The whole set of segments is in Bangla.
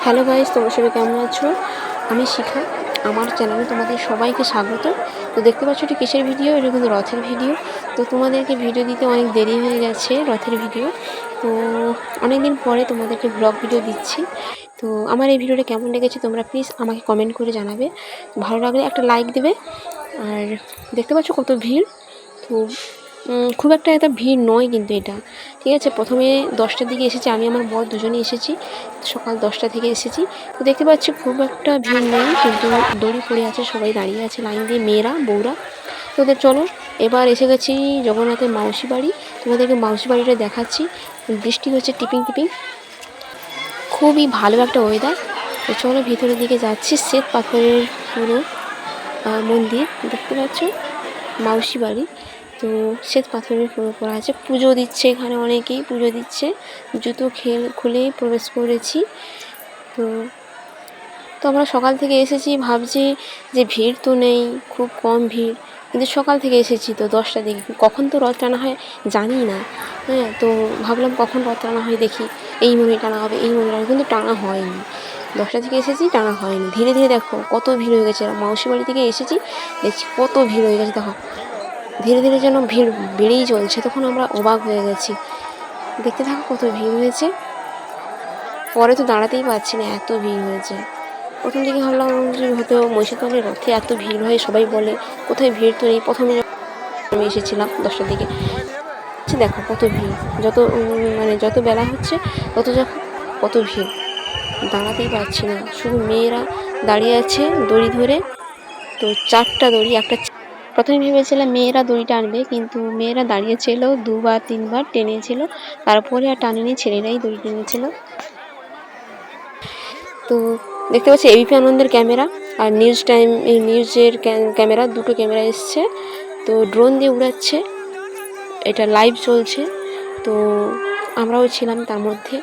হ্যালো গাইস, তোমরা সবাই কেমন আছো? আমি শিখা, আমার চ্যানেলে তোমাদের সবাইকে স্বাগত। তো দেখতে পাচ্ছ এটি কিসের ভিডিও? এটা কিন্তু রথের ভিডিও। তো তোমাদেরকে ভিডিও দিতে অনেক দেরি হয়ে গেছে, রথের ভিডিও। তো অনেক দিন পরে তোমাদেরকে ব্লগ ভিডিও দিচ্ছি। তো আমার এই ভিডিওটা কেমন লেগেছে তোমরা প্লিজ আমাকে কমেন্ট করে জানাবে। ভালো লাগলে একটা লাইক দেবে। আর দেখতে পাচ্ছ কত ভিড়। তো খুব একটা এত ভিড় নয় কিন্তু এটা, ঠিক আছে। প্রথমে 10টার দিকে এসেছি, আমি আমার বর দুজনেই এসেছি, সকাল 10টা থেকে এসেছি। তো দেখতে পাচ্ছি খুব একটা ভিড় নেই, কিন্তু দড়ি পড়ে আছে, সবাই দাঁড়িয়ে আছে লাইন দিয়ে, মেয়েরা বউরা। তো ওদের চলো, এবার এসে গেছি জগন্নাথের মাউসি বাড়ি। তোমাদেরকে মাউসি বাড়িটা দেখাচ্ছি। বৃষ্টি হচ্ছে টিপিং টিপিং, খুবই ভালো একটা ওয়েদার। তো চলো ভিতরের দিকে যাচ্ছি। শ্বেত পাথরের পুরো মন্দির দেখতে পাচ্ছ, মাউসি বাড়ি। তো শ্বেত পাথরের পুরো করা আছে, পুজো দিচ্ছে এখানে, অনেকেই পুজো দিচ্ছে। জুতো খুলেই প্রবেশ করেছি। তো তো আমরা সকাল থেকে এসেছি, ভাবছি যে ভিড় তো নেই, খুব কম ভিড়, কিন্তু সকাল থেকে এসেছি তো 10টার দিকে, কখন তো রথ টানা হয় জানি না। হ্যাঁ, তো ভাবলাম কখন রথ টানা হয় দেখি, এই মনে টানা হবে, এই মনে টানা, কিন্তু টানা হয়নি। 10টা থেকে এসেছি, টানা হয়নি। ধীরে ধীরে দেখো কত ভিড় হয়ে গেছে। মাউসি বাড়ি থেকে এসেছি, দেখছি কত ভিড় হয়ে গেছে। দেখো ধীরে ধীরে যেন ভিড় বেড়েই চলছে। তখন আমরা অবাক হয়ে গেছি, দেখতে থাকো কত ভিড় হয়েছে। পরে তো দাঁড়াতেই পারছি না, এত ভিড় হয়েছে। প্রথম দিকে ভাবলাম যে হয়তো মহিষাদলের রথে এত ভিড় হয়, সবাই বলে কোথায় ভিড় তো নেই। প্রথমে আমি এসেছিলাম 10টার দিকে, দেখো কত ভিড়। যত বেলা হচ্ছে তত যখন কত ভিড়, দাঁড়াতেই পারছি না। শুধু মেয়েরা দাঁড়িয়ে আছে দড়ি ধরে। তো 4টা দড়ি, প্রথমে ভেবেছিলাম মেয়েরা দড়ি টানবে, কিন্তু মেয়েরা দাঁড়িয়েছিল, 2-3বার টেনেছিল, তারপরে আর টানেনি, ছেলেরাই দড়ি টেনেছিল। তো দেখতে পাচ্ছি এবিপি আনন্দের ক্যামেরা আর নিউজের ক্যামেরা, দুটো ক্যামেরা এসছে। তো ড্রোন দিয়ে উড়াচ্ছে, এটা লাইভ চলছে। তো আমরাও ছিলাম তার মধ্যে।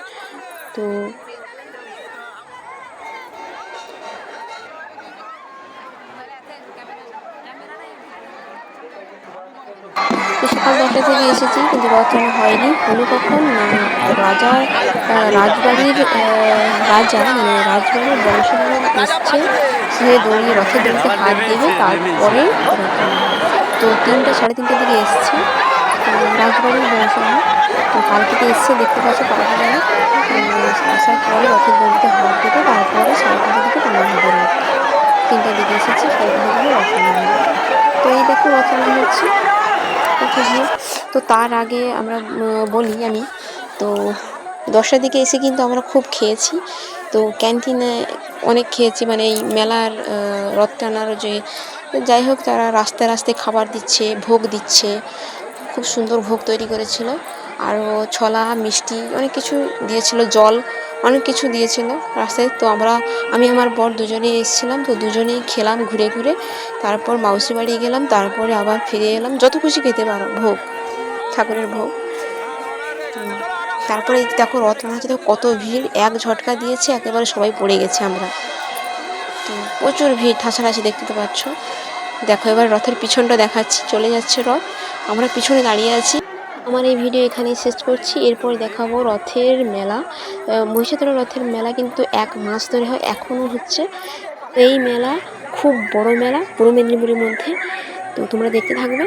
তো সকাল 10টা থেকে এসেছি, কিন্তু রথ টানা হয়নি। হলো কখন না, রাজার রাজবাড়ির রাজবাড়ির বংশধর এসছে, সে রথের দড়িতে হাত দেবে, তারপরে রথ টানা হয়। তো 3টা-3:30টার দিকে এসছে রাজবাড়ির বংশধর। তো পালকিতে এসছে, দেখতে পাচ্ছ পালকিটা। আসার পরে রথের দড়িতে হাত দেবে, তারপরে 3:30টার দিকে টানা হবে রথ। 3টার দিকে এসেছি, 3:30টার দিকে রথ টানা হবে। তো এই দেখো রথ টানা হচ্ছে, তো তার আগে আমরা আমি তো 10টার দিকে এসে কিন্তু আমরা খুব খেয়েছি। তো ক্যান্টিনে অনেক খেয়েছি, মানে এই মেলার রথ টানার যে যাই হোক, তারা রাস্তায় রাস্তায় খাবার দিচ্ছে, ভোগ দিচ্ছে, খুব সুন্দর ভোগ তৈরি করেছিল। আরও ছোলা, মিষ্টি, অনেক কিছু দিয়েছিল, জল, অনেক কিছু দিয়েছিল রাস্তায়। তো আমি আমার বর দুজনেই এসেছিলাম, তো দুজনেই খেলাম ঘুরে ঘুরে। তারপর মাউসি বাড়ি গেলাম, তারপরে আবার ফিরে এলাম। যত খুশি খেতে পারো ভোগ, ঠাকুরের ভোগ। তারপরে দেখো রথ টানা হচ্ছে, দেখো কত ভিড়, এক ঝটকা দিয়েছে, একেবারে সবাই পড়ে গেছে আমরা। তো প্রচুর ভিড়, ঠাসাঠাসি, দেখতে তো পাচ্ছ। দেখো এবার রথের পিছনটা দেখাচ্ছি, চলে যাচ্ছে রথ, আমরা পিছনে দাঁড়িয়ে আছি। আমার এই ভিডিও এখানেই শেষ করছি। এরপর দেখাবো রথের মেলা। মহিষাদলের রথের মেলা কিন্তু 1 মাস ধরে হয়, এখনও হচ্ছে। এই মেলা খুব বড় মেলা, পূর্ব মেদিনীপুরের মধ্যে। তো তোমরা দেখতে থাকবে।